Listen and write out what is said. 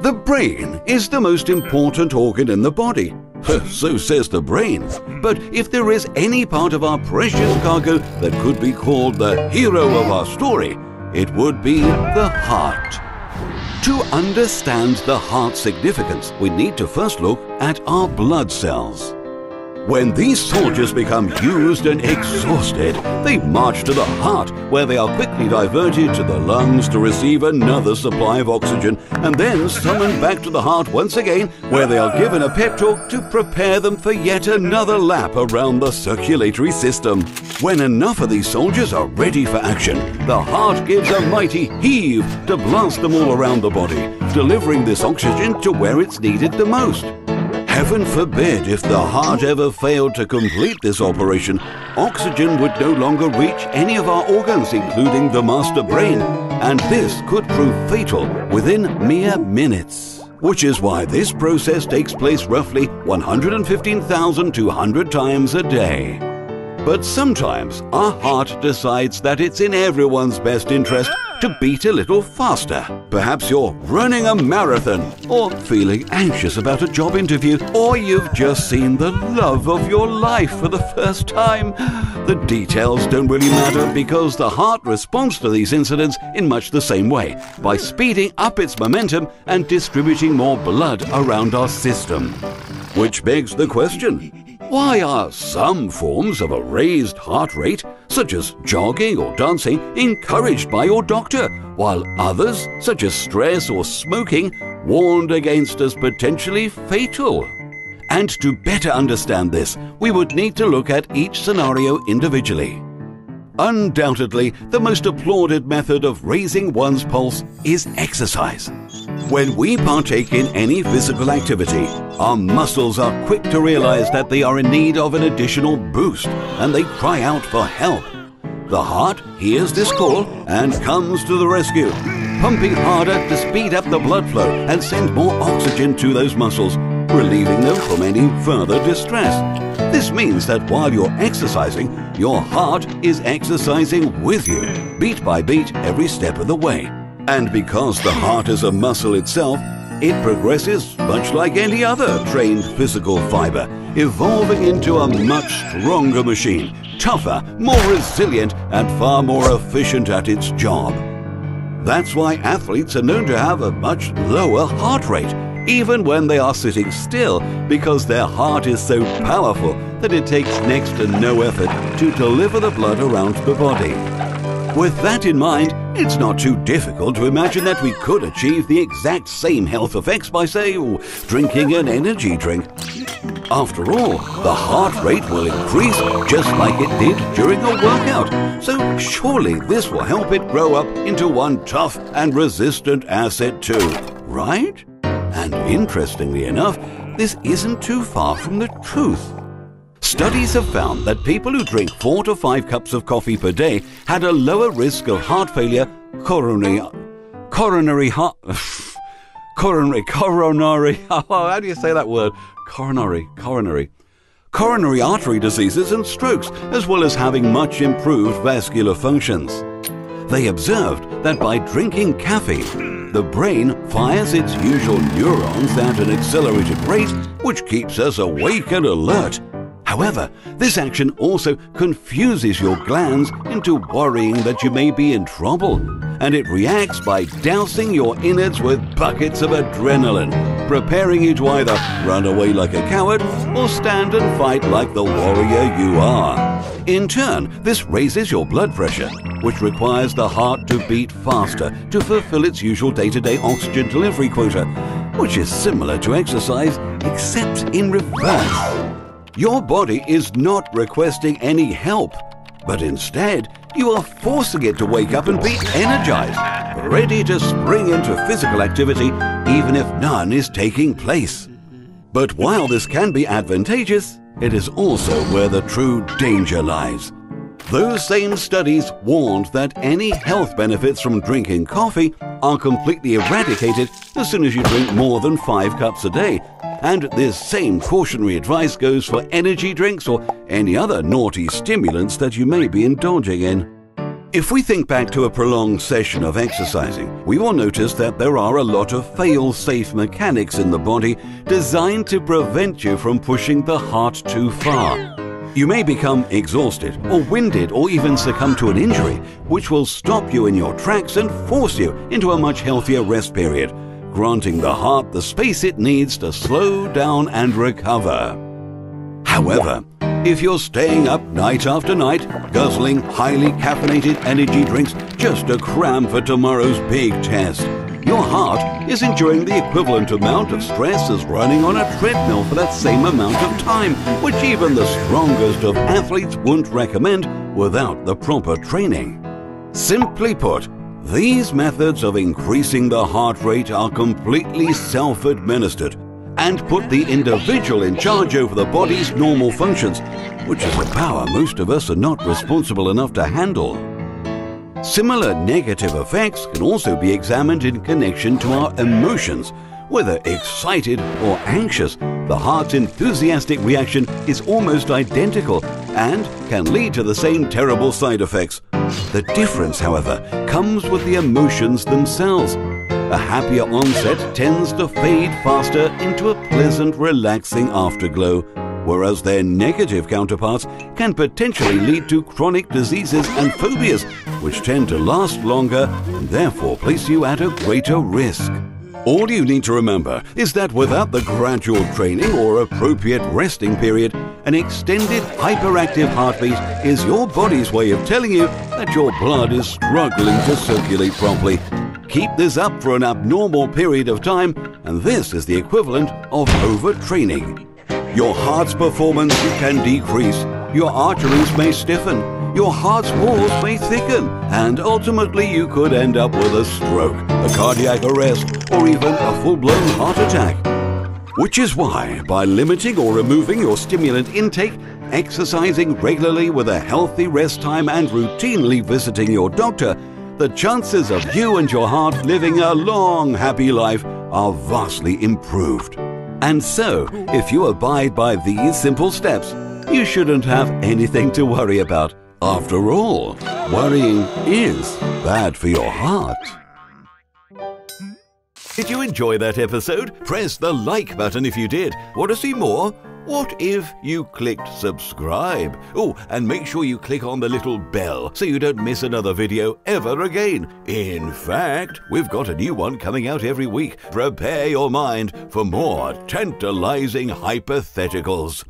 The brain is the most important organ in the body. So says the brain. But if there is any part of our precious cargo that could be called the hero of our story, it would be the heart. To understand the heart's significance, we need to first look at our blood cells. When these soldiers become used and exhausted, they march to the heart, where they are quickly diverted to the lungs to receive another supply of oxygen, and then summoned back to the heart once again, where they are given a pep talk to prepare them for yet another lap around the circulatory system. When enough of these soldiers are ready for action, the heart gives a mighty heave to blast them all around the body, delivering this oxygen to where it's needed the most. Heaven forbid if the heart ever failed to complete this operation, oxygen would no longer reach any of our organs, including the master brain, and this could prove fatal within mere minutes. Which is why this process takes place roughly 115,200 times a day. But sometimes our heart decides that it's in everyone's best interest to beat a little faster. Perhaps you're running a marathon, or feeling anxious about a job interview, or you've just seen the love of your life for the first time. The details don't really matter because the heart responds to these incidents in much the same way, by speeding up its momentum and distributing more blood around our system. Which begs the question, why are some forms of a raised heart rate, such as jogging or dancing, encouraged by your doctor, while others, such as stress or smoking, warned against as potentially fatal? And to better understand this, we would need to look at each scenario individually. Undoubtedly, the most applauded method of raising one's pulse is exercise. When we partake in any physical activity, our muscles are quick to realize that they are in need of an additional boost, and they cry out for help. The heart hears this call and comes to the rescue, pumping harder to speed up the blood flow and send more oxygen to those muscles, relieving them from any further distress. This means that while you're exercising, your heart is exercising with you, beat by beat every step of the way. And because the heart is a muscle itself, it progresses much like any other trained physical fiber, evolving into a much stronger machine, tougher, more resilient, and far more efficient at its job. That's why athletes are known to have a much lower heart rate, even when they are sitting still, because their heart is so powerful that it takes next to no effort to deliver the blood around the body. With that in mind, it's not too difficult to imagine that we could achieve the exact same health effects by, say, drinking an energy drink. After all, the heart rate will increase just like it did during a workout, so surely this will help it grow up into one tough and resistant asset too, right? And interestingly enough, this isn't too far from the truth. Studies have found that people who drink 4 to 5 cups of coffee per day had a lower risk of heart failure, coronary how do you say that word? Coronary artery diseases and strokes, as well as having much improved vascular functions. They observed that by drinking caffeine, the brain fires its usual neurons at an accelerated rate, which keeps us awake and alert. However, this action also confuses your glands into worrying that you may be in trouble, and it reacts by dousing your innards with buckets of adrenaline, preparing you to either run away like a coward or stand and fight like the warrior you are. In turn, this raises your blood pressure, which requires the heart to beat faster to fulfill its usual day-to-day oxygen delivery quota, which is similar to exercise except in reverse. Your body is not requesting any help, but instead, you are forcing it to wake up and be energized, ready to spring into physical activity even if none is taking place. But while this can be advantageous, it is also where the true danger lies. Those same studies warned that any health benefits from drinking coffee are completely eradicated as soon as you drink more than 5 cups a day. And this same cautionary advice goes for energy drinks or any other naughty stimulants that you may be indulging in. If we think back to a prolonged session of exercising, we will notice that there are a lot of fail-safe mechanics in the body designed to prevent you from pushing the heart too far. You may become exhausted or winded or even succumb to an injury, which will stop you in your tracks and force you into a much healthier rest period, granting the heart the space it needs to slow down and recover. However, if you're staying up night after night, guzzling highly caffeinated energy drinks just to cram for tomorrow's big test, your heart is enduring the equivalent amount of stress as running on a treadmill for that same amount of time, which even the strongest of athletes wouldn't recommend without the proper training. Simply put, these methods of increasing the heart rate are completely self-administered and put the individual in charge over the body's normal functions, which is a power most of us are not responsible enough to handle. Similar negative effects can also be examined in connection to our emotions. Whether excited or anxious, the heart's enthusiastic reaction is almost identical and can lead to the same terrible side effects. The difference, however, comes with the emotions themselves. A happier onset tends to fade faster into a pleasant, relaxing afterglow, whereas their negative counterparts can potentially lead to chronic diseases and phobias, which tend to last longer and therefore place you at a greater risk. All you need to remember is that without the gradual training or appropriate resting period, an extended hyperactive heartbeat is your body's way of telling you that your blood is struggling to circulate properly. Keep this up for an abnormal period of time, and this is the equivalent of overtraining. Your heart's performance can decrease, your arteries may stiffen, your heart's walls may thicken, and ultimately you could end up with a stroke, a cardiac arrest, or even a full-blown heart attack. Which is why, by limiting or removing your stimulant intake, exercising regularly with a healthy rest time, and routinely visiting your doctor, the chances of you and your heart living a long, happy life are vastly improved. And so, if you abide by these simple steps, you shouldn't have anything to worry about. After all, worrying is bad for your heart. Did you enjoy that episode? Press the like button if you did. Want to see more? What if you clicked subscribe? Oh, and make sure you click on the little bell so you don't miss another video ever again. In fact, we've got a new one coming out every week. Prepare your mind for more tantalizing hypotheticals.